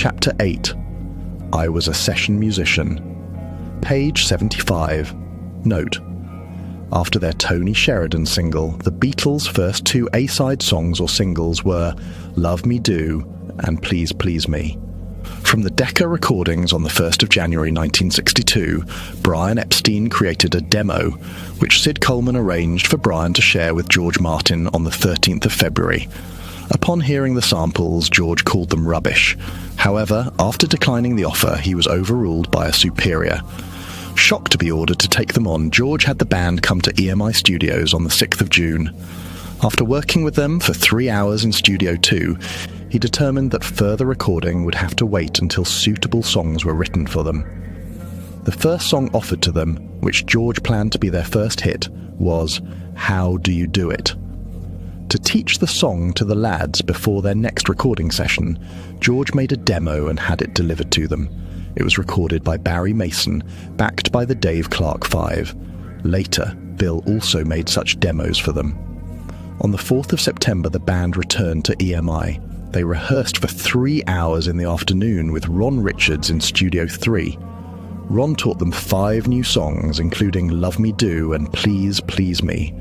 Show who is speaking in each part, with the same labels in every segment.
Speaker 1: Chapter 8. I Was a Session Musician. Page 75. Note: after their Tony Sheridan single, the Beatles' first two A-side songs or singles were Love Me Do and Please Please Me. From the Decca recordings on the 1st of January 1962, Brian Epstein created a demo, which Sid Coleman arranged for Brian to share with George Martin on the 13th of February. Upon hearing the samples, George called them rubbish. However, after declining the offer, he was overruled by a superior. Shocked to be ordered to take them on, George had the band come to EMI Studios on the 6th of June. After working with them for 3 hours in Studio 2, he determined that further recording would have to wait until suitable songs were written for them. The first song offered to them, which George planned to be their first hit, was How Do You Do It? To teach the song to the lads before their next recording session, George made a demo and had it delivered to them. It was recorded by Barry Mason, backed by the Dave Clark 5. Later, Bill also made such demos for them. On the 4th of September, the band returned to EMI. They rehearsed for 3 hours in the afternoon with Ron Richards in Studio 3. Ron taught them 5 new songs, including Love Me Do and Please Please Me.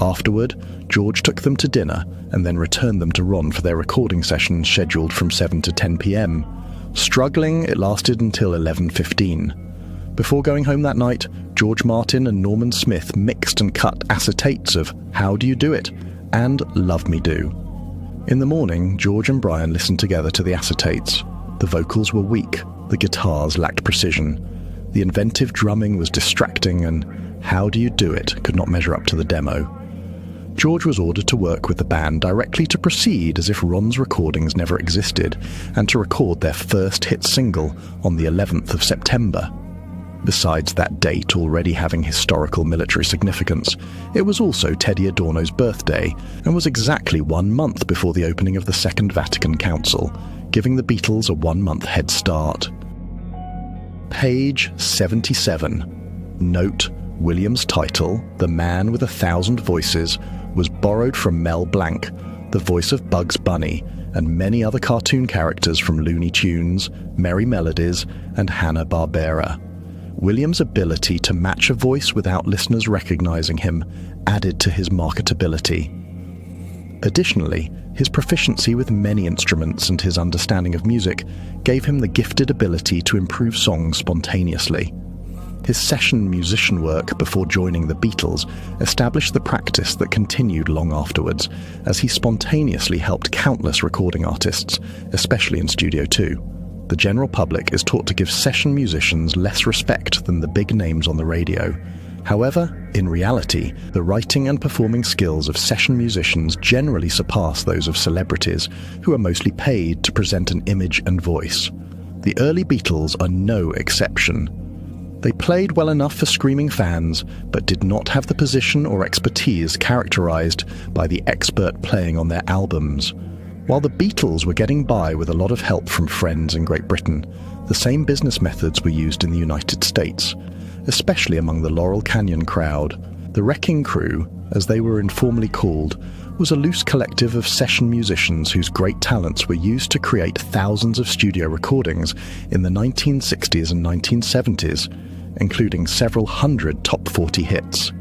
Speaker 1: Afterward, George took them to dinner and then returned them to Ron for their recording session scheduled from 7 to 10 p.m. Struggling, it lasted until 11:15. Before going home that night, George Martin and Norman Smith mixed and cut acetates of How Do You Do It and Love Me Do. In the morning, George and Brian listened together to the acetates. The vocals were weak, the guitars lacked precision, the inventive drumming was distracting, and How Do You Do It could not measure up to the demo. George was ordered to work with the band directly to proceed as if Ron's recordings never existed, and to record their first hit single on the 11th of September. Besides that date already having historical military significance, it was also Teddy Adorno's birthday, and was exactly 1 month before the opening of the Second Vatican Council, giving the Beatles a 1-month head start. Page 77. Note: William's title, The Man with 1,000 Voices, was borrowed from Mel Blanc, the voice of Bugs Bunny, and many other cartoon characters from Looney Tunes, Merry Melodies, and Hanna-Barbera. William's ability to match a voice without listeners recognizing him added to his marketability. Additionally, his proficiency with many instruments and his understanding of music gave him the gifted ability to improve songs spontaneously. His session musician work before joining the Beatles established the practice that continued long afterwards, as he spontaneously helped countless recording artists, especially in Studio 2. The general public is taught to give session musicians less respect than the big names on the radio. However, in reality, the writing and performing skills of session musicians generally surpass those of celebrities, who are mostly paid to present an image and voice. The early Beatles are no exception. They played well enough for screaming fans, but did not have the position or expertise characterized by the expert playing on their albums. While the Beatles were getting by with a lot of help from friends in Great Britain, the same business methods were used in the United States, especially among the Laurel Canyon crowd. The Wrecking Crew, as they were informally called, was a loose collective of session musicians whose great talents were used to create thousands of studio recordings in the 1960s and 1970s, including several hundred top 40 hits.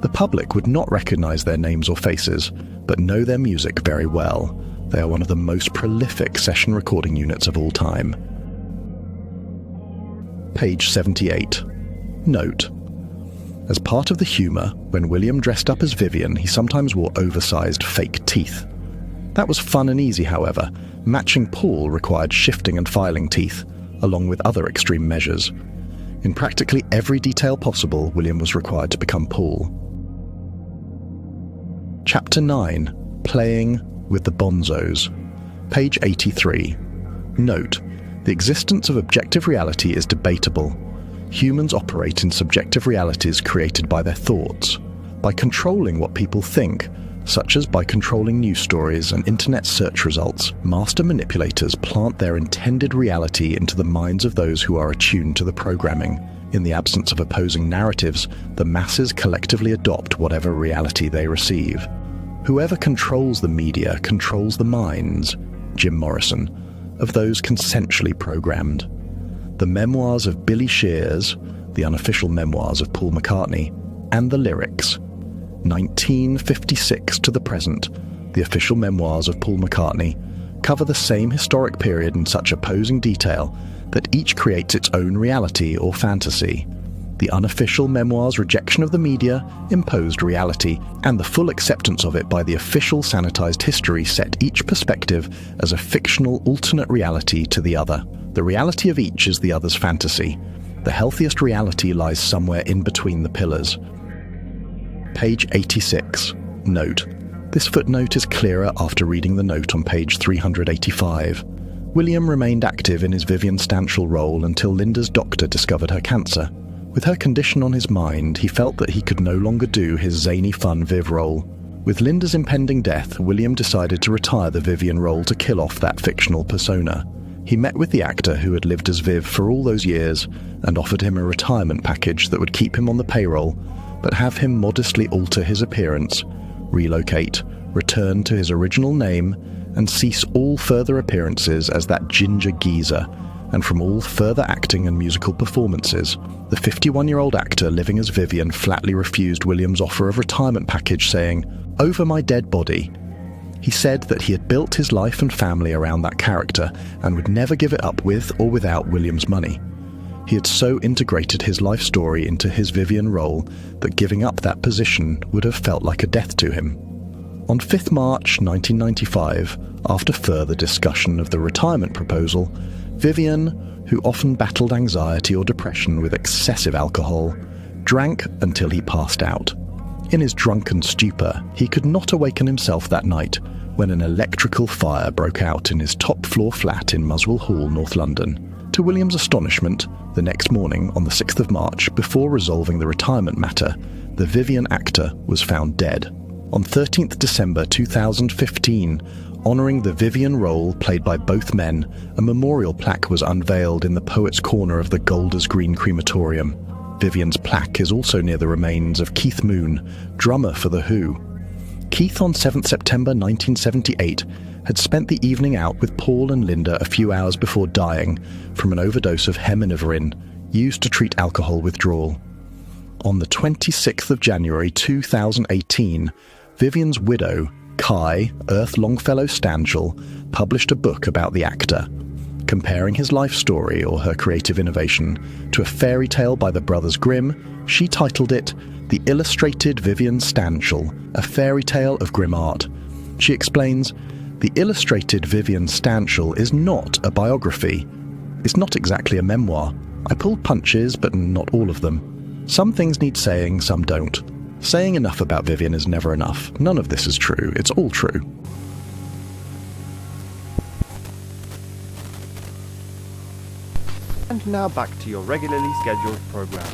Speaker 1: The public would not recognize their names or faces, but know their music very well. They are one of the most prolific session recording units of all time. Page 78. Note: as part of the humour, when William dressed up as Vivian, he sometimes wore oversized fake teeth. That was fun and easy, however. Matching Paul required shifting and filing teeth, along with other extreme measures. In practically every detail possible, William was required to become Paul. Chapter 9. Playing with the Bonzos. Page 83. Note: the existence of objective reality is debatable. Humans operate in subjective realities created by their thoughts. By controlling what people think, such as by controlling news stories and internet search results, master manipulators plant their intended reality into the minds of those who are attuned to the programming. In the absence of opposing narratives, the masses collectively adopt whatever reality they receive. Whoever controls the media controls the minds. Jim Morrison. of those consensually programmed. The Memoirs of Billy Shears, the unofficial memoirs of Paul McCartney, and the lyrics. 1956 to the present, the official memoirs of Paul McCartney, cover the same historic period in such opposing detail that each creates its own reality or fantasy. The unofficial memoirs' rejection of the media imposed reality, and the full acceptance of it by the official sanitized history set each perspective as a fictional alternate reality to the other. The reality of each is the other's fantasy. The healthiest reality lies somewhere in between the pillars. Page 86. Note. This footnote is clearer after reading the note on page 385. William remained active in his Vivian Stanshall role until Linda's doctor discovered her cancer. With her condition on his mind, he felt that he could no longer do his zany fun Viv role. With Linda's impending death, William decided to retire the Vivian role to kill off that fictional persona. He met with the actor who had lived as Viv for all those years and offered him a retirement package that would keep him on the payroll, but have him modestly alter his appearance, relocate, return to his original name, and cease all further appearances as that ginger geezer, and from all further acting and musical performances. The 51-year-old actor living as Vivian flatly refused William's offer of retirement package, saying, "Over my dead body." He said that he had built his life and family around that character and would never give it up with or without William's money. He had so integrated his life story into his Vivian role that giving up that position would have felt like a death to him. On 5th March 1995, after further discussion of the retirement proposal, Vivian, who often battled anxiety or depression with excessive alcohol, drank until he passed out. In his drunken stupor, he could not awaken himself that night when an electrical fire broke out in his top-floor flat in Muswell Hall, North London. To William's astonishment, the next morning, on the 6th of March, before resolving the retirement matter, the Vivian actor was found dead. On 13th December 2015, honouring the Vivian role played by both men, a memorial plaque was unveiled in the Poets' Corner of the Golders Green Crematorium. Vivian's plaque is also near the remains of Keith Moon, drummer for The Who. Keith, on 7th September 1978, had spent the evening out with Paul and Linda a few hours before dying from an overdose of heminiverin, used to treat alcohol withdrawal. On the 26th of January 2018, Vivian's widow, Kai Earth Longfellow Stanshall, published a book about the actor, comparing his life story or her creative innovation to a fairy tale by the Brothers Grimm. She titled it The Illustrated Vivian Stanshall, a Fairy Tale of Grim Art. She explains, "The Illustrated Vivian Stanshall is not a biography. It's not exactly a memoir. I pulled punches, but not all of them. Some things need saying, some don't. Saying enough about Vivian is never enough. None of this is true. It's all true."
Speaker 2: And now back to your regularly scheduled program.